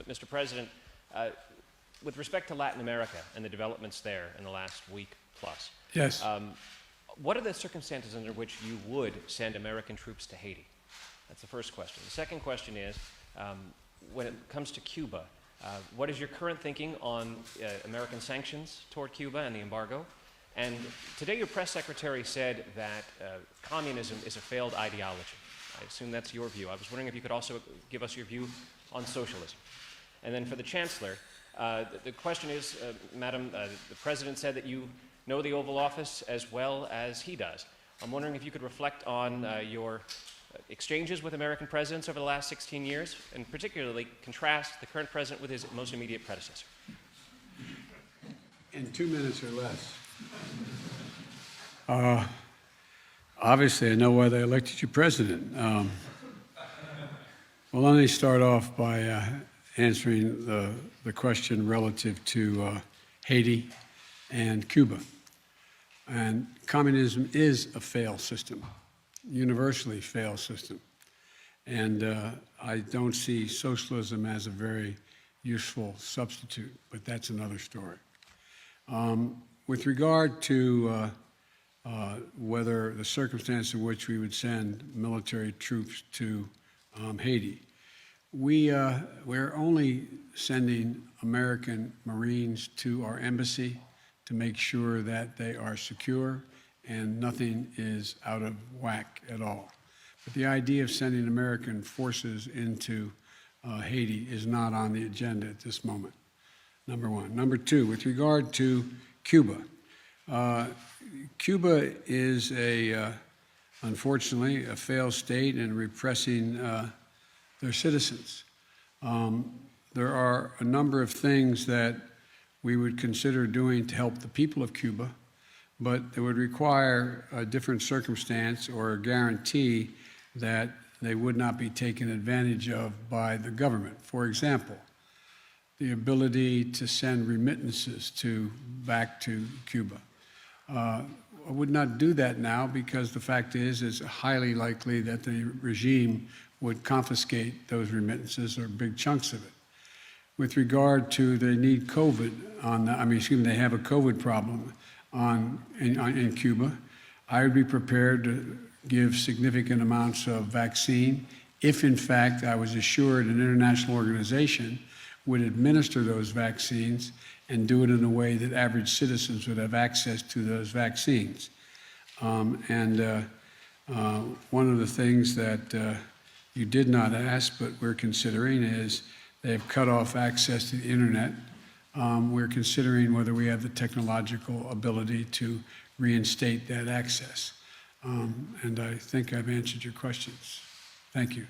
but Mr. President, with respect to Latin America and the developments there in the last week plus, yes. What are the circumstances under which you would send American troops to Haiti? That's the first question. The second question is, when it comes to Cuba, what is your current thinking on American sanctions toward Cuba and the embargo? And today your press secretary said that communism is a failed ideology. I assume that's your view. I was wondering if you could also give us your view on socialism. And then for the Chancellor, the question is, Madam, the President said that you know the Oval Office as well as he does. I'm wondering if you could reflect on your exchanges with American presidents over the last 16 years, and particularly contrast the current president with his most immediate predecessor. In 2 minutes or less. Obviously, I know why they elected you president. Well, let me start off by answering the question relative to Haiti and Cuba. And communism is a failed system, universally failed system. And I don't see socialism as a very useful substitute, but that's another story. With regard to whether the circumstance in which we would send military troops to Haiti, we're only sending American Marines to our embassy to make sure that they are secure and nothing is out of whack at all. But the idea of sending American forces into Haiti is not on the agenda at this moment, number one. Number two, with regard to Cuba, Cuba is unfortunately, a failed state in repressing their citizens. There are a number of things that we would consider doing to help the people of Cuba, but it would require a different circumstance or a guarantee that they would not be taken advantage of by the government. For example, the ability to send remittances back to Cuba. I would not do that now because the fact is it's highly likely that the regime would confiscate those remittances or big chunks of it. With regard to they need COVID they have a COVID problem in Cuba, I would be prepared to give significant amounts of vaccine if in fact I was assured an international organization would administer those vaccines and do it in a way that average citizens would have access to those vaccines. One of the things that you did not ask, but we're considering is they've cut off access to the internet. We're considering whether we have the technological ability to reinstate that access. And I think I've answered your questions. Thank you.